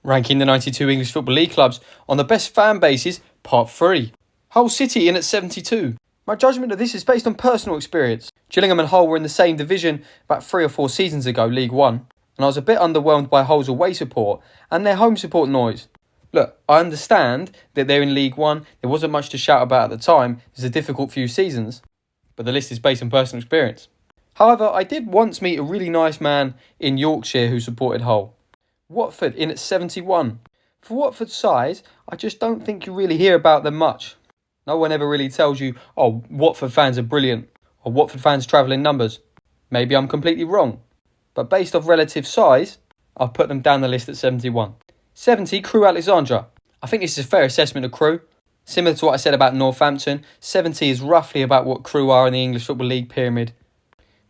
Ranking the 92 English Football League clubs on the best fan bases, Part 3. Hull City in at 72. My judgment of this is based on personal experience. Gillingham and Hull were in the same division about 3 or 4 seasons ago, League One, and I was a bit underwhelmed by Hull's away support and their home support noise. Look, I understand that they're in League One, there wasn't much to shout about at the time, it's a difficult few seasons, but the list is based on personal experience. However, I did once meet a really nice man in Yorkshire who supported Hull. Watford in at 71. For Watford's size, I just don't think you really hear about them much. No one ever really tells you, oh, Watford fans are brilliant, or Watford fans travel in numbers. Maybe I'm completely wrong, but based off relative size, I'll put them down the list at 71. 70, Crewe Alexandra. I think this is a fair assessment of Crewe. Similar to what I said about Northampton, 70 is roughly about what Crewe are in the English Football League pyramid.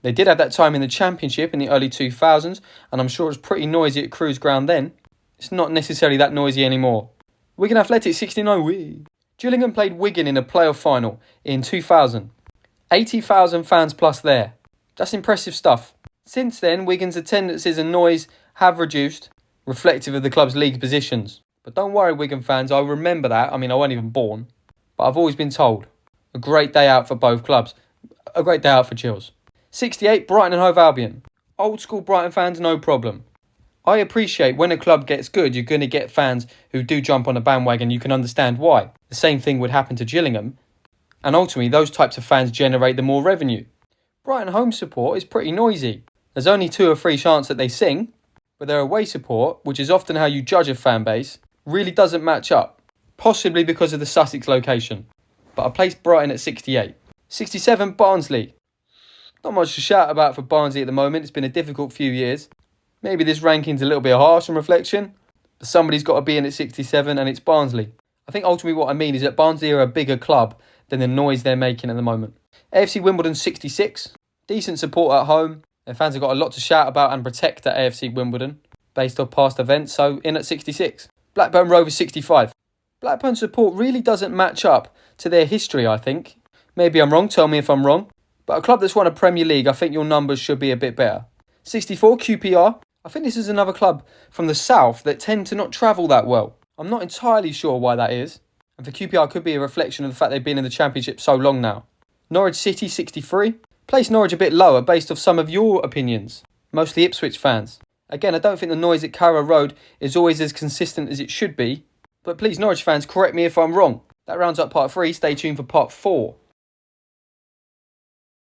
They did have that time in the Championship in the early 2000s, and I'm sure it was pretty noisy at Crewe's ground then. It's not necessarily that noisy anymore. Wigan Athletic 69. Gillingham played Wigan in a playoff final in 2000. 80,000 fans plus there. That's impressive stuff. Since then, Wigan's attendances and noise have reduced, reflective of the club's league positions. But don't worry, Wigan fans, I remember that. I mean, I wasn't even born. But I've always been told. A great day out for both clubs. A great day out for Chills. 68, Brighton and Hove Albion. Old school Brighton fans, no problem. I appreciate when a club gets good, you're going to get fans who do jump on a bandwagon. You can understand why. The same thing would happen to Gillingham. And ultimately, those types of fans generate the more revenue. Brighton home support is pretty noisy. There's only 2 or 3 chants that they sing, but their away support, which is often how you judge a fan base, really doesn't match up. Possibly because of the Sussex location. But I placed Brighton at 68. 67, Barnsley. Not much to shout about for Barnsley at the moment. It's been a difficult few years. Maybe this ranking's a little bit harsh on reflection, but somebody's got to be in at 67 and it's Barnsley. I think ultimately what I mean is that Barnsley are a bigger club than the noise they're making at the moment. AFC Wimbledon 66. Decent support at home. Their fans have got a lot to shout about and protect at AFC Wimbledon based off past events, so in at 66. Blackburn Rovers 65. Blackburn support really doesn't match up to their history, I think. Maybe I'm wrong, tell me if I'm wrong. But a club that's won a Premier League, I think your numbers should be a bit better. 64, QPR. I think this is another club from the south that tend to not travel that well. I'm not entirely sure why that is. And for QPR, it could be a reflection of the fact they've been in the Championship so long now. Norwich City, 63. Place Norwich a bit lower based off some of your opinions. Mostly Ipswich fans. Again, I don't think the noise at Carrow Road is always as consistent as it should be. But please, Norwich fans, correct me if I'm wrong. That rounds up part 3. Stay tuned for part 4.